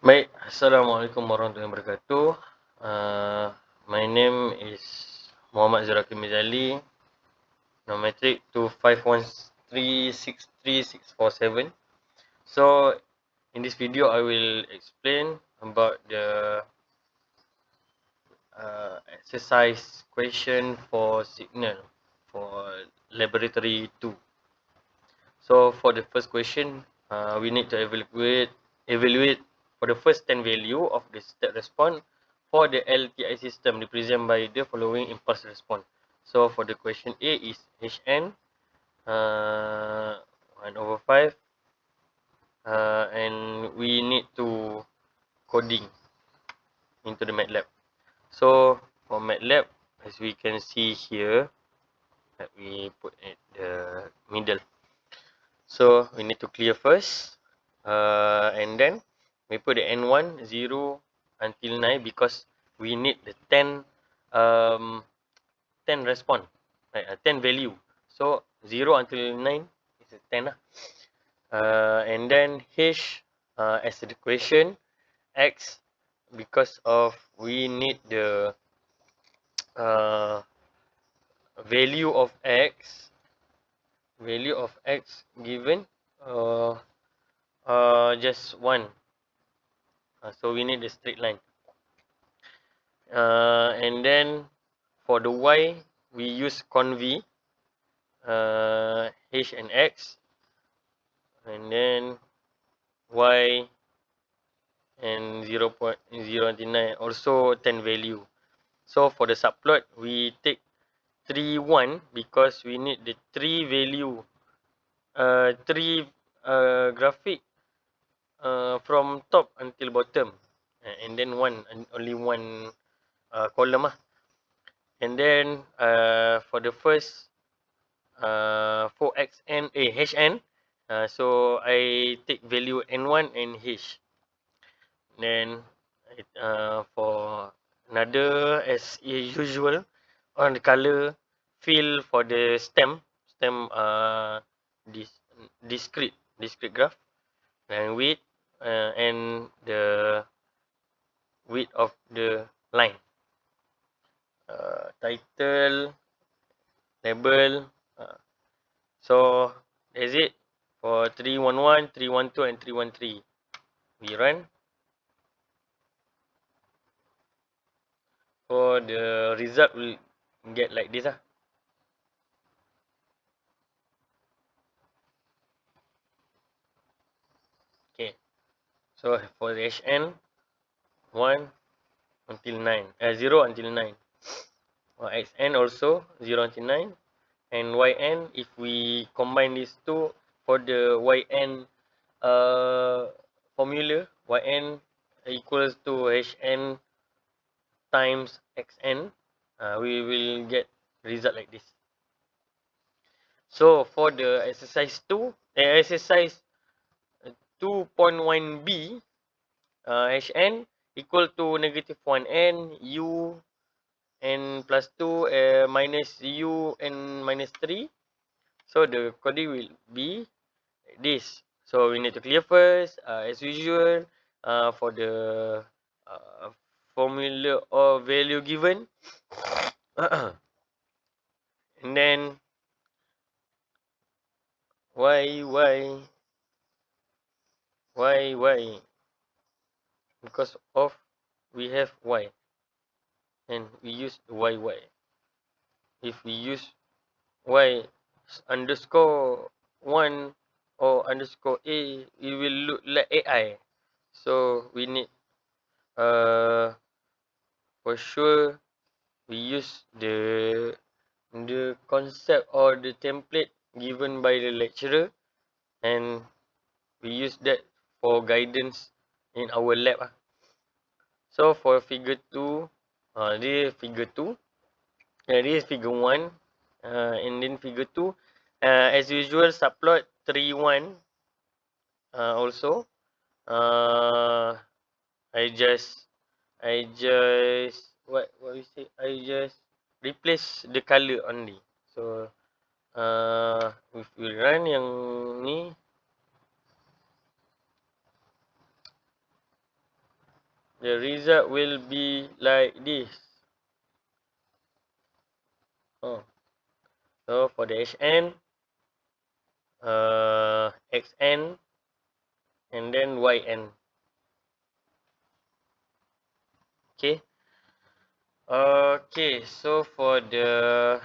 Baik, Assalamualaikum warahmatullahi wabarakatuh. Uh, my name is Muhammad Zuraki Mizali, Nometric 2513634647. So, in this video, I will explain about the exercise question for signal for laboratory 2. So, for the first question, we need to evaluate for the first 10 value of the step response for the LTI system represented by the following impulse response. So, for the question A is Hn 1/5, and we need to coding into the MATLAB. So, for MATLAB, as we can see here, let me put at the middle. So we need to clear first, and then we put the n1 0 until 9 because we need the 10 response, right? 10 value. So 0 until 9 is a 10 lah. And then h as the equation, x because of we need the value of x given just 1. So we need the straight line. And then for the y, we use conv, h and x, and then y and 0.0 until 9 also 10 value. So for the subplot, we take 3 1 because we need the 3 value, 3 graphic from top until bottom, and then only one column. And then for the first for hn, so I take value n1 and h. Then for another, as usual, on the color fill for the stem discrete graph, and width and the width of the line, title, label. So that's it for 311, 312, and 313. We run. For the result will get like this. Okay. So for the HN, 1 until 9. 0 until 9. XN also 0 until 9. And YN, if we combine these two, for the YN formula, YN equals to HN times XN, we will get result like this. So for the exercise 2, exercise 2.1b, Hn equal to negative 1n u n plus 2 minus u n minus 3. So the coding will be this. So we need to clear first, as usual, for the formula or value given. And then y because of we have y and we use y. If we use y underscore 1 or underscore a, it will look like ai. So we need for sure we use the concept or the template given by the lecturer, and we use that for guidance in our lab. So for figure 2, this is figure 2, this is figure 1, and then figure 2, as usual, subplot 3 1. Also, I just what we say, I just replace the color only. So if we run yang ni, the result will be like this. Oh. So for the Hn, Xn, and then Yn. Okay. Okay, so for the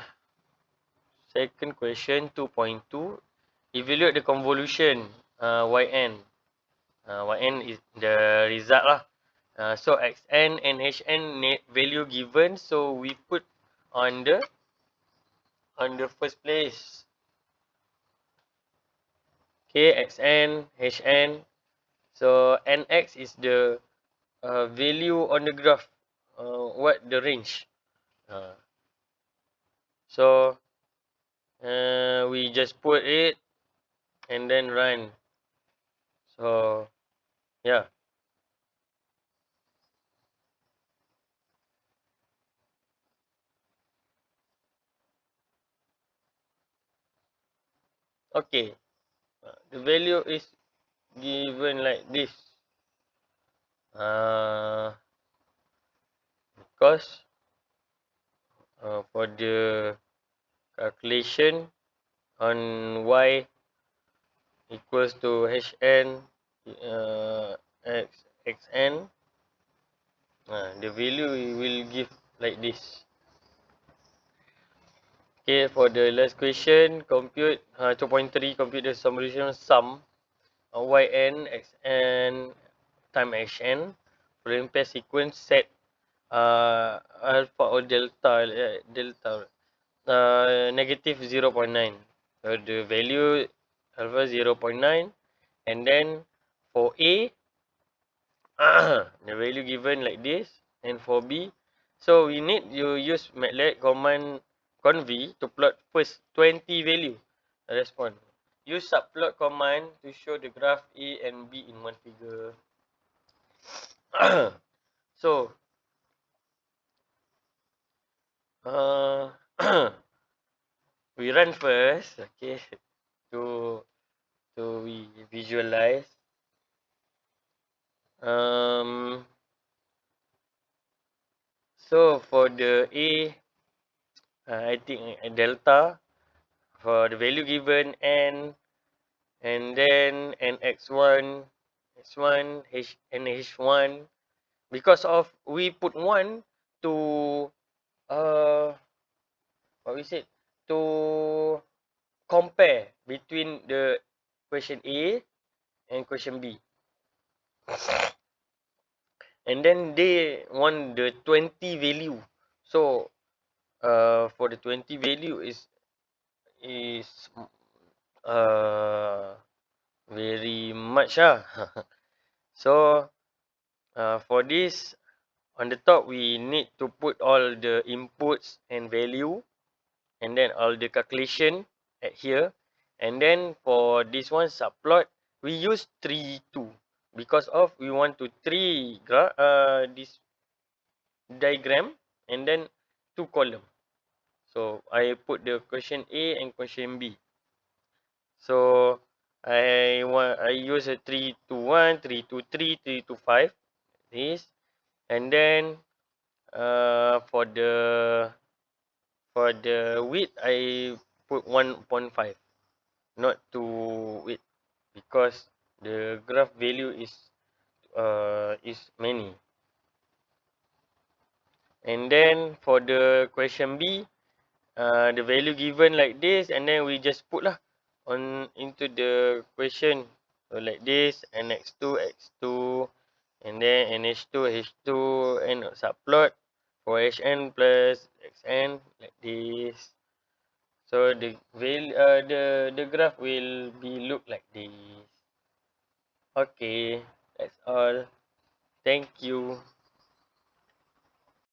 second question, 2.2, evaluate the convolution Yn. Yn is the result lah. So Xn and Hn value given, so we put on the first place. Okay, Xn, Hn. So Nx is the value on the graph. What the range? So we just put it and then run. So yeah. Okay. The value is given like this. Because for the calculation on y equals to hn xn, the value will give like this. Okay, for the last question, compute 2.3, compute the summation sum yn xn time hn following pair sequence set alpha or delta negative 0.9. So the value alpha 0.9, and then for A the value given like this, and for B, so we need you use MATLAB command conv to plot first 20 value response. Use subplot command to show the graph A and B in one figure. So we run first, okay, to we visualize. So for the A, I think delta for the value given n, and then nx1, x1, h and h1. Because of we put 1 to what we said, to compare between the question A and question B. And then they want the 20 value. So for the 20 value is very much lah. So for this, on the top we need to put all the inputs and value, and then all the calculation at here. And then for this one subplot, we use 3 2 because of we want to this diagram and then 2 column. So I put the question A and question B. So I use a 3 2 1, 3 2 3, 3 2 5 this, and then for the width I put 1.5, not 2 width, because the graph value is many. And then for the question B, the value given like this, and then we just put lah on into the question. So like this, and x2 x2, and then nh2 h2, and subplot for hn plus xn like this. So the the graph will be look like this. Okay, that's all. Thank you.